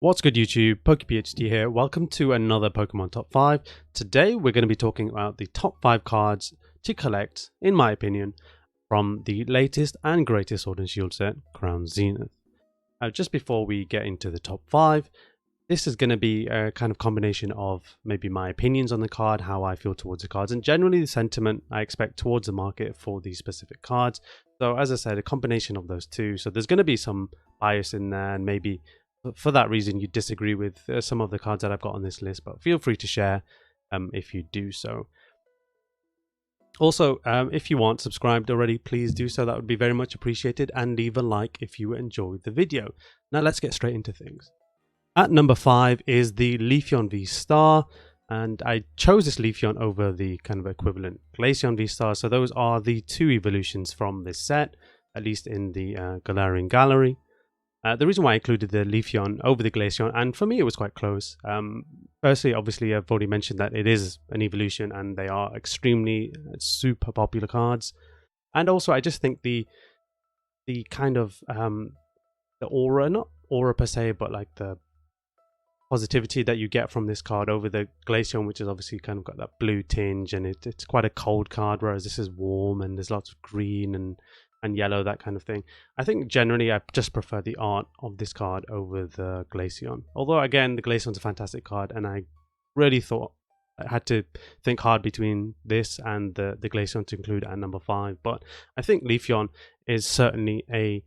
What's good YouTube, PokePhD here. Welcome to another Pokemon Top 5. Today we're going to be talking about the top 5 cards to collect, in my opinion, from the latest and greatest Sword and Shield set, Crown Zenith. Just before we get into the top 5, this is going to be a kind of combination of maybe my opinions on the card, how I feel towards the cards, and generally the sentiment I expect towards the market for these specific cards. So as I said, a combination of those two. So there's going to be some bias in there, and maybe for that reason you disagree with some of the cards that I've got on this list, but feel free to share if you do so. Also, if you aren't subscribed already, please do so. That would be very much appreciated, and leave a like if you enjoyed the video. Now let's get straight into things. At number 5 is the Leafeon V-Star, and I chose this Leafeon over the kind of equivalent Glaceon V-Star. So those are the two evolutions from this set, at least in the Galarian Gallery. The reason why I included the Leafeon over the Glaceon, and for me it was quite close. Firstly, obviously I've already mentioned that it is an evolution and they are extremely super popular cards. And also I just think the kind of the aura, not aura per se, but like the positivity that you get from this card over the Glaceon, which is obviously kind of got that blue tinge, and it's quite a cold card, whereas this is warm and there's lots of green and yellow, that kind of thing. I think generally I just prefer the art of this card over the Glaceon. Although again, the Glaceon's a fantastic card, and I really thought I had to think hard between this and the Glaceon to include at number 5. But I think Leafeon is certainly a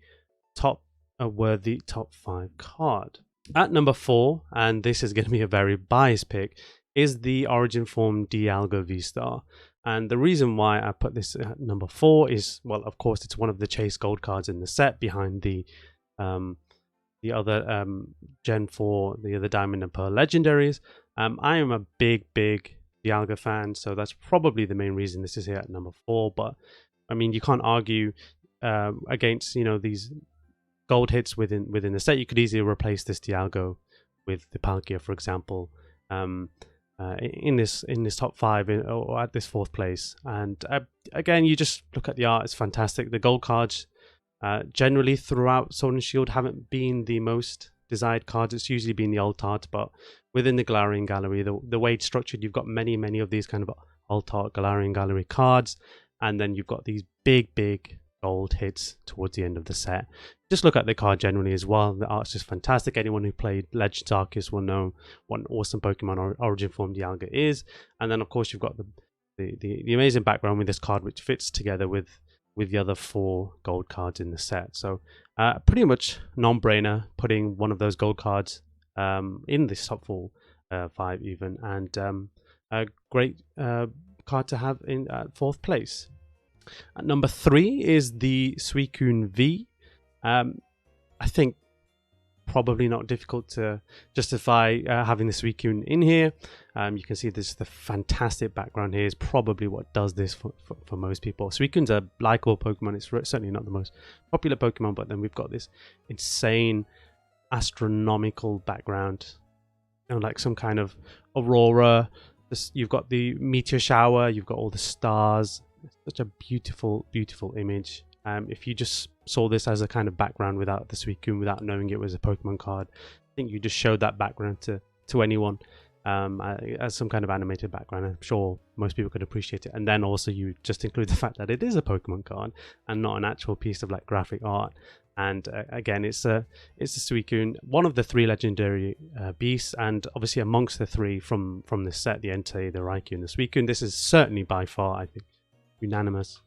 worthy top 5 card. At number 4, and this is going to be a very biased pick, is the Origin Form Dialga V-Star. And the reason why I put this at number 4 is, well, of course, it's one of the Chase Gold cards in the set behind the other Gen 4, the other Diamond and Pearl legendaries. I am a big Dialga fan, so that's probably the main reason this is here at number 4. But I mean, you can't argue against, you know, these gold hits within the set. You could easily replace this Dialga with the Palkia, for example. In this top 5 or at this 4th place. And again, you just look at the art, it's fantastic. The gold cards generally throughout Sword and Shield haven't been the most desired cards. It's usually been the alt art, but within the Galarian Gallery, the way it's structured, you've got many of these kind of alt art Galarian Gallery cards, and then you've got these big gold hits towards the end of the set. Just look at the card generally as well. The art's just fantastic. Anyone who played Legends Arceus will know what an awesome Pokemon Origin Form Dialga is. And then of course you've got the amazing background with this card, which fits together with the other 4 gold cards in the set. So pretty much non-brainer putting one of those gold cards in this top 5 even, and a great card to have in 4th place. At number 3 is the Suicune V. I think probably not difficult to justify having the Suicune in here. You can see this, the fantastic background here is probably what does this for most people. Suicune's a likable Pokemon. It's certainly not the most popular Pokemon, but then we've got this insane astronomical background, you know, like some kind of aurora. You've got the meteor shower, you've got all the stars. It's such a beautiful image. If you just saw this as a kind of background without the Suicune, without knowing it was a Pokemon card, I think you just showed that background to anyone as some kind of animated background. I'm sure most people could appreciate it. And then also you just include the fact that it is a Pokemon card and not an actual piece of like graphic art. And again, it's a Suicune, one of the 3 legendary beasts, and obviously amongst the 3 from this set, the Entei, the Raikou, and the Suicune, this is certainly by far, I think, unanimous,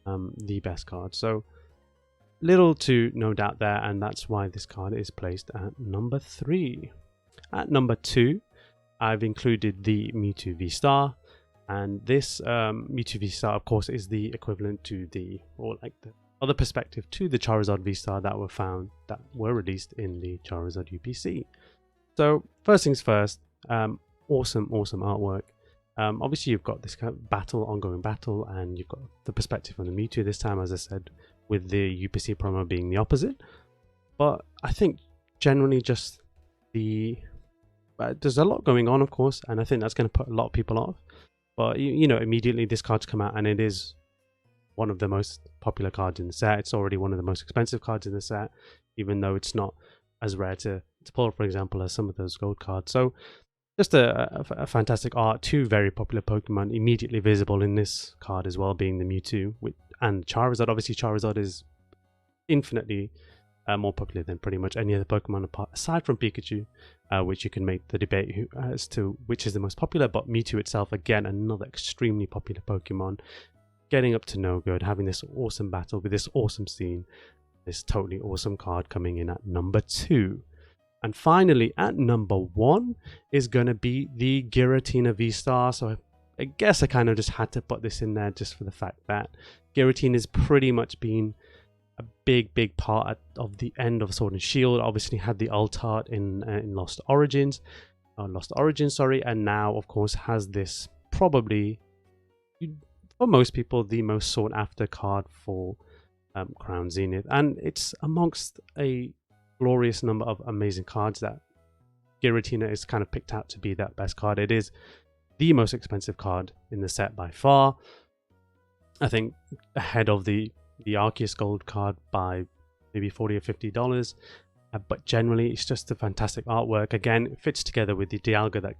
the best card. So little to no doubt there, and that's why this card is placed at number 3. At number 2, I've included the Mewtwo V-Star, and this Mewtwo V-Star, of course, is the equivalent to the other perspective to the Charizard V-Star that were released in the Charizard UPC. So first things first, awesome artwork. Obviously you've got this kind of ongoing battle, and you've got the perspective on the Mewtwo this time, as I said, with the UPC promo being the opposite. But I think generally just there's a lot going on, of course, and I think that's going to put a lot of people off. But you know, immediately this card's come out, and it is one of the most popular cards in the set. It's already one of the most expensive cards in the set, even though it's not as rare to to pull, for example, as some of those gold cards. So just a fantastic art. Two very popular Pokemon immediately visible in this card as well, being the Mewtwo and Charizard. Obviously, Charizard is infinitely more popular than pretty much any other Pokemon aside from Pikachu, which you can make the debate as to which is the most popular. But Mewtwo itself, again, another extremely popular Pokemon, getting up to no good, having this awesome battle with this awesome scene, this totally awesome card coming in at number 2. And finally, at number 1 is going to be the Giratina V-Star. So I guess I kind of just had to put this in there just for the fact that Giratina has pretty much been a big part of the end of Sword and Shield. Obviously had the alt art in Lost Origins, and now of course has this probably, for most people, the most sought after card for Crown Zenith, and it's amongst a glorious number of amazing cards that Giratina is kind of picked out to be that best card. It is the most expensive card in the set by far. I think ahead of the Arceus Gold card by maybe $40 or $50, but generally it's just a fantastic artwork. Again, it fits together with the Dialga that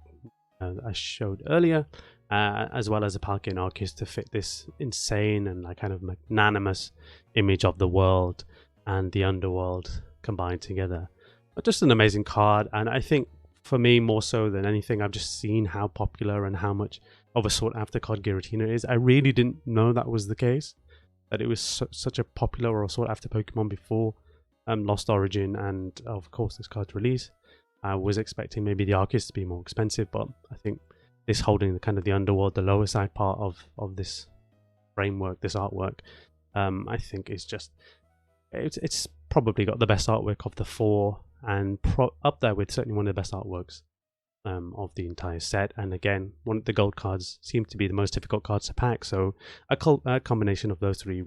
I showed earlier, as well as the Palkia and Arceus to fit this insane and like kind of magnanimous image of the world and the underworld combined together. But just an amazing card, and I think for me, more so than anything, I've just seen how popular and how much of a sought after card Giratina is. I really didn't know that was the case, that it was such a popular or sought after Pokemon before Lost Origin and of course this card's release. I was expecting maybe the Arceus to be more expensive, but I think this holding the kind of the underworld, the lower side part of this framework, this artwork, I think is just, it's probably got the best artwork of the 4, and up there with certainly one of the best artworks of the entire set. And again, one of the gold cards seem to be the most difficult cards to pack, so a combination of those 3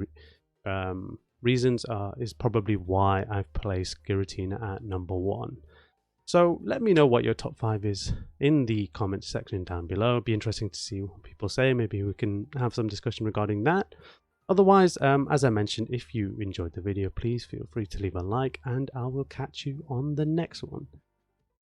reasons is probably why I've placed Giratina at number 1. So let me know what your top 5 is in the comments section down below. It'd be interesting to see what people say. Maybe we can have some discussion regarding that. Otherwise, as I mentioned, if you enjoyed the video, please feel free to leave a like, and I will catch you on the next one.